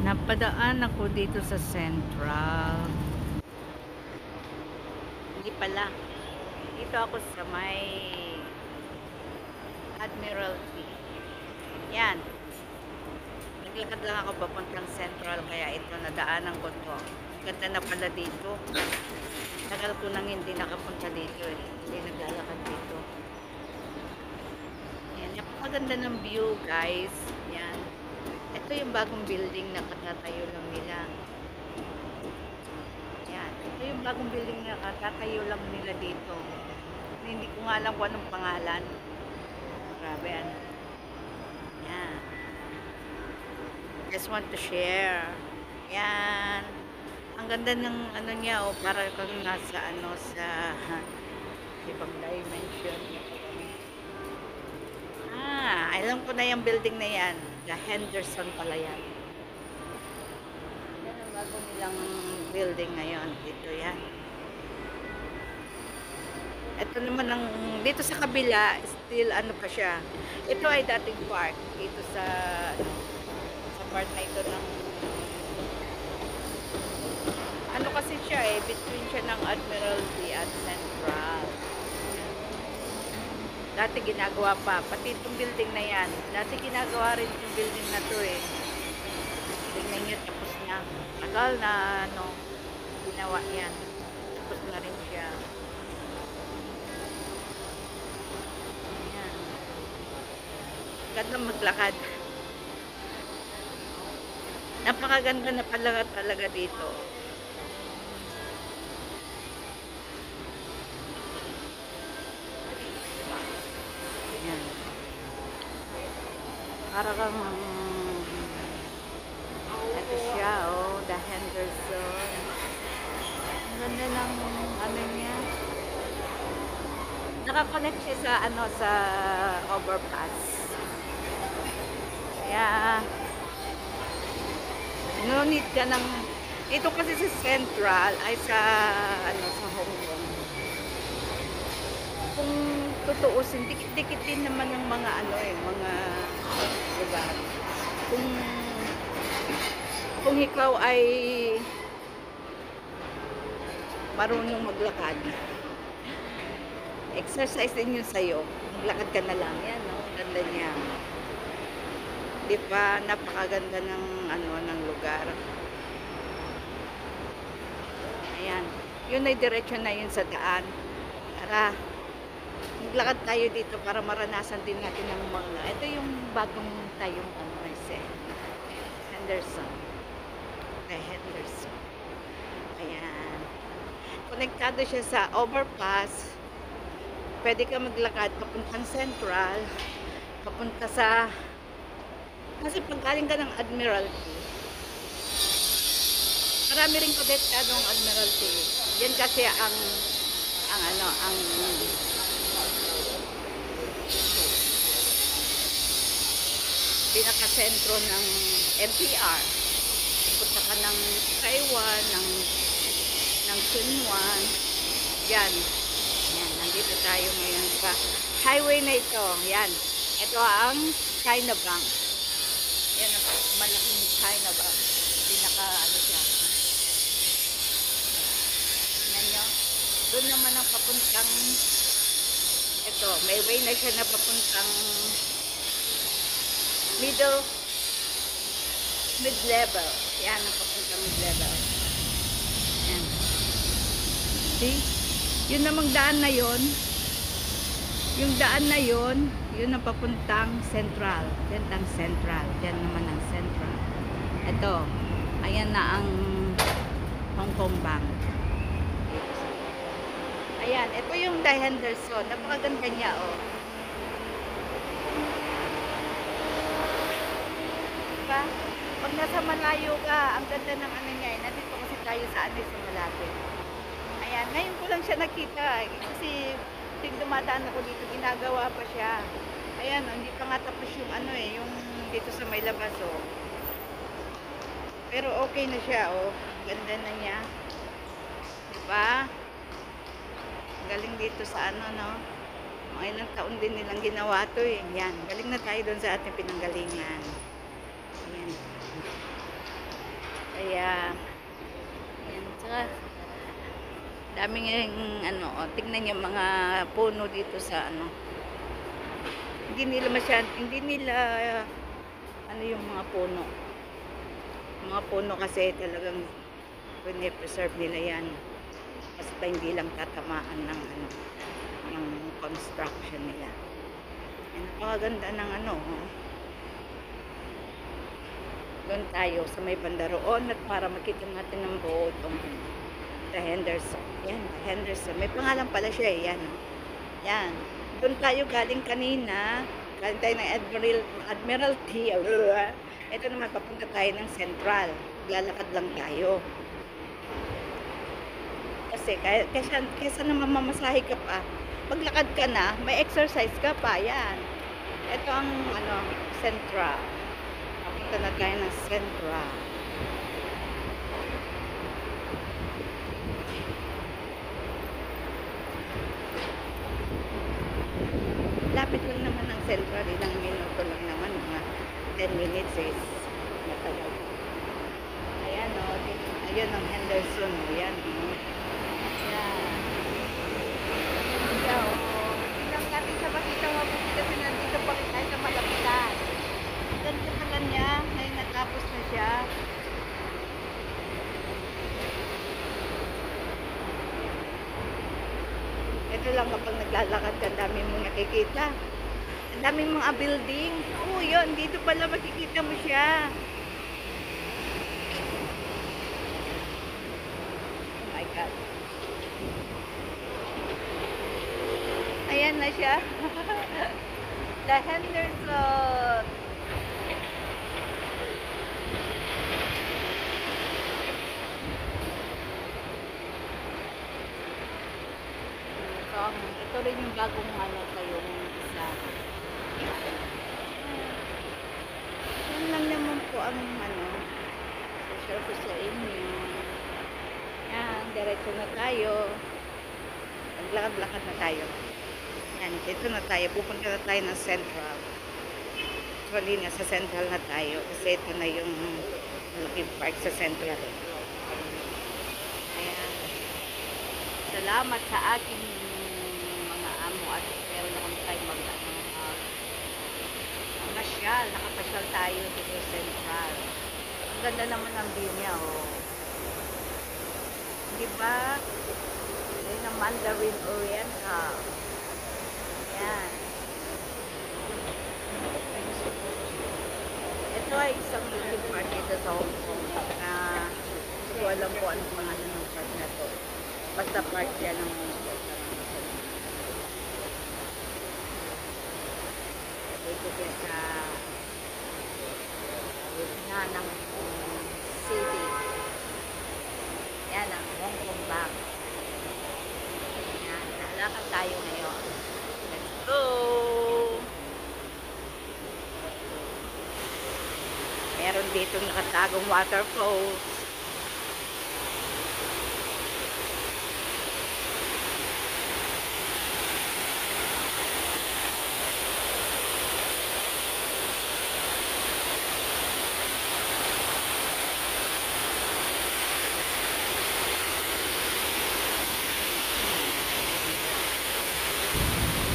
Napadaan ako dito sa Central. Hindi pala. Dito ako sa may Admiralty. Yan. Naglakad lang ako papuntang Central, kaya ito nadaanan ko to. Ganda na pala dito. Tagal ko nang hindi nakapunta dito eh. Hindi naglalakad dito. Yan. Napakaganda ng view, guys. Yan. Ito yung bagong building na katatayo lang nila. Yan. Ito yung bagong building na katatayo lang nila dito. Hindi ko nga alam kung anong pangalan. Grabe ano. Yan. Just want to share. Yan. Ang ganda ng ano niya, oh, para kang nasa ano sa ibang dimension. Alam ko na yung building na yan. The Henderson pala yan. Yan ang bago nilang building ngayon. Dito yan. Ito naman ang, dito sa kabila, still ano pa siya. Ito ay dating park. Dito sa, ano, sa part na ito ng, ano kasi siya eh, between siya ng Admiralty at Central. Dati ginagawa pa, pati itong building na yan. Dati ginagawa rin itong building na to eh. Tingnan nyo, tapos niya. Tagal na, ano, ginawa yan. Tapos na rin siya. Ayan. Ganda maglakad. Napakaganda na pala talaga dito. Ayan. Para kang ito siya, oh, the Henderson. Ang ganda ng ano niya. Nakakonect siya sa ano, sa overpass. Kaya no need ka ng, ito kasi sa Central ay sa ano, sa Hong Kong. Kung tutuusin, dikit-dikit din naman yung mga ano eh, mga lugar. Kung ikaw ay marunong maglakad, exercise din yun sa'yo. Maglakad ka na lang. Yan, no? Ganda niya. Di ba? Napakaganda ng ano, ng lugar. Ayan. Yun ay diretsyo na yun sa daan. Tara. Maglakad tayo dito para maranasan din natin ng mga. Ito yung bagong tayong ano, Henderson. The Henderson. Ayan. Konektado siya sa overpass. Pwede ka maglakad papuntang Central, papunta sa, kasi pagkaling ka ng Admiralty, marami rin konektadong Admiralty. Yan kasi ang ano, ang pinaka-sentro ng MTR. Punta ka ng Taiwan, ng Sunwan. Yan. Yan, nandito tayo ngayon sa highway na ito. Yan. Ito ang China Bank. Yan ang malaking China Bank. Pinaka ano siya. Tingnan nyo. Doon naman ang papuntang, ito, may way na siya na papuntang mid-level. Yan ang papuntang mid-level. Yan. See? Yun namang daan na yun, yung daan na yun, yun ang papuntang Central. Papuntang Central. Yan naman ang Central. Ito, ayan na ang Hong Kong Bank. Ayan, ito yung The Henderson. Napakaganda niya, oh. Diba? Pag nasa malayo ka, ang ganda ng ano niya. Nandito kasi tayo sa ano, sa malapit. Ayan, ngayon ko lang siya nakita kasi ting dumadaan ako dito, ginagawa pa siya. Ayan, hindi pa nga tapos yung ano eh, yung dito sa may labas, oh. Pero okay na siya, oh. Ganda na niya. Diba? Galing dito sa ano, no? Mga ilang taon din nilang ginawa to eh. Yan, galing na tayo doon sa ating pinanggalingan. Ayan. Kaya, yan. Tsaka, daming ano, tingnan yung mga puno dito sa ano. Hindi nila, ano yung mga puno. Mga puno kasi talagang pine-preserve nila yan. Basta hindi lang tatamaan ng ano, ng construction nila. Yan, napakaganda ng ano, oh. Doon tayo sa may banda roon at para makita natin ng buo itong the Henderson. Yan, Henderson. May pangalan pala siya eh. Yan. Yan. Doon tayo galing kanina. Galing tayo ng Admiralty. Ito naman, papunta tayo ng Central. Lalakad lang tayo. Kasi kaysa naman mamasahe ka pa, paglakad ka na, may exercise ka pa. Yan. Ito ang ano, Central. Papunta na tayo ng Central. Lapit lang naman ng Central, ilang minuto lang naman, mga 10 minutes is matagal. Ayan o, ayan ang Henderson, ayan o. Ayan. Ayan o. Tingnan natin sa makita mo kasi nandito pa rin tayo sa malapitan. Ganda pa kanya, ngayon natapos na siya. Ito lang kapag naglalakad ka, dami mong nakikita. Ang daming mga building. Oo, yun. Dito pala makikita mo siya. Oh my God. Ayan na siya. The Henderson. Ito rin yung bagong ano kayong isa. Yan lang naman po ang ano, social ko sa inyo. Yan, diretso na tayo. Naglakad-lakad na tayo. Yan, dito na tayo. Pupunta na tayo ng Central. Actually, nasa Central na tayo. Kasi ito na yung malaking park sa Central. Ayan. Salamat sa aking amo at meron na kami tayo nakapasyal tayo dito sa Central. Ang ganda naman ang view niya, oh. Diba? Yun ang Mandarin Oriental. Yan. Ito ay isang little park dito sa Hong Kong na hindi ko alam po anong pangalan ng park na to. Basta park yan ng Hong Kong. Ito sa gitna ng city. Yan ang Hong Kong Bank. Yan, lalakad tayo ngayon. Let's go! Meron dito nakatagong waterfalls.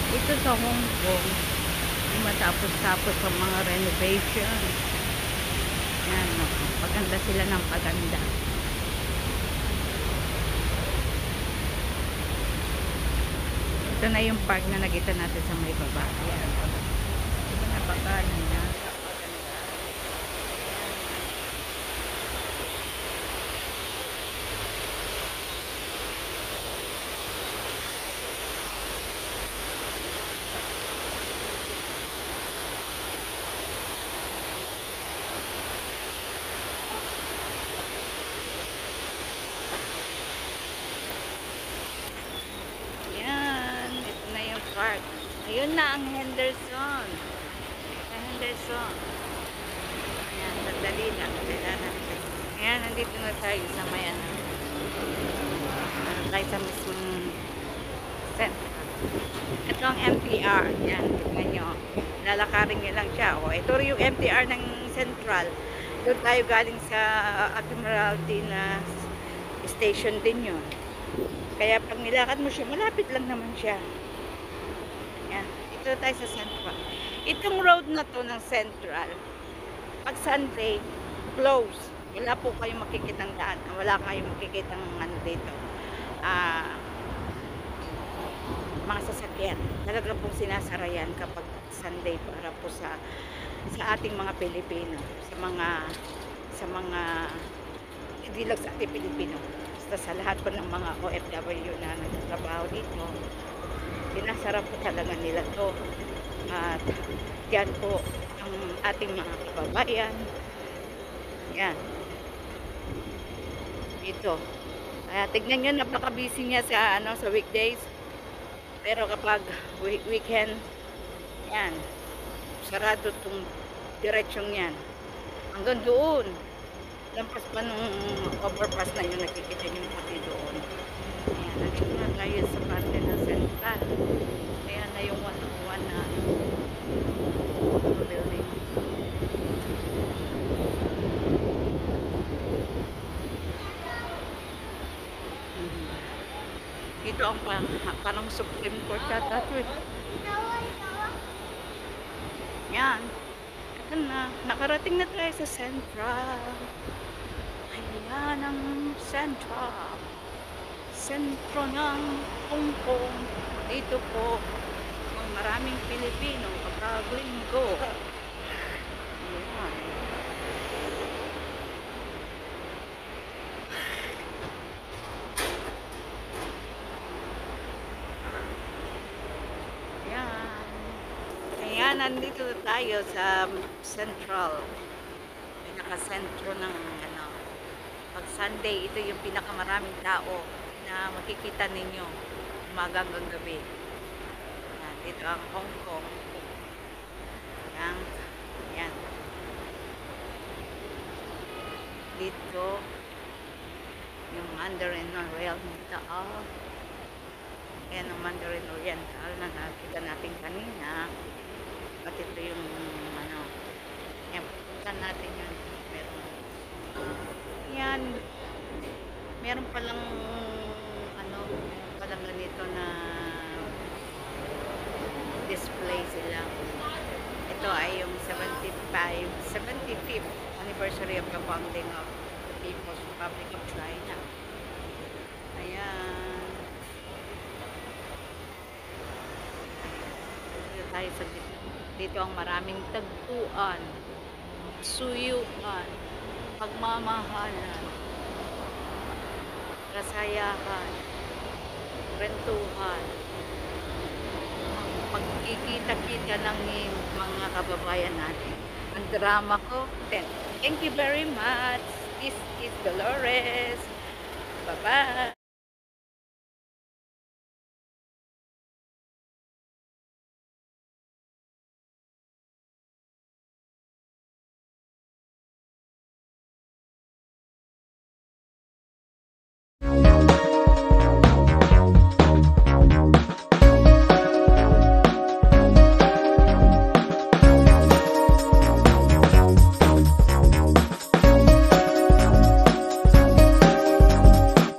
Ito sa Hong Kong, matapos-tapos ang mga renovation. Yan, paganda sila ng paganda. Ito na yung park na nakita natin sa may baba. Yan. Ito na baka na. Park. Ayun na ang Henderson. Henderson. Ayan, sandali lang. Ayan, nandito na tayo sa may ano. Tayo sa mismong center. Ito ang MTR. Ayan, tignan nyo. Lalakarin nyo lang siya. O, ito yung MTR ng Central. Doon tayo galing sa Admiralty na station din yun. Kaya pag nilakad mo siya, malapit lang naman siya. Yan. Ito tayo sa Central. Itong road na to ng Central, pag Sunday, close. Wala po kayong makikitang daan. Wala kayong makikitang ano dito. Mga sasakyan. Talaga pong sinasara yan kapag Sunday para po sa ating mga Pilipino. Sa mga hindi lang sa ating Pilipino. Basta sa lahat po ng mga OFW na nagtatrabaho dito, sinasara po talaga nila to. At yan po ang ating mga kababayan. Yan. Dito. Tignan nyo, napaka-busy niya sa weekdays. Pero kapag weekend, yan, sarado itong diretsyong yan. Hanggang doon. Lampas pa nung overpass na yun, nakikita nyo pati doon. Ayan, nandito na tayo sa parte ng Central. Ayan na yung 101 na building. Ito ang parang Supreme Court yata ito eh. Yan. Ito na. Nakarating na tayo sa Central. Ayan ang Central. Sentro ng Hong Kong. Dito po ang maraming Pilipino kapag linggo. Ayan. Ayan, nandito tayo sa Central. Pinaka-sentro ng pag Sunday, ito yung pinakamaraming tao na makikita ninyo umaga hanggang gabi. Ayan, dito ang Hong Kong. Ayan. Dito yung Mandarin Oriental. Ayan ang Mandarin Oriental na nakita natin kanina. At ito yung yan, punta natin yun. Yan, meron palang ganito na display sila. Ito ay yung 75th anniversary of the founding of the People's Republic of China. Ayan. Dito tayo sa dito ang maraming tagpuan, suyuan, pagmamahalan, kasayahan, kwentuhan, pagkikita-kita ng mga kababayan natin. Ang drama ko, 10. Thank you very much. This is Dolores. Bye-bye.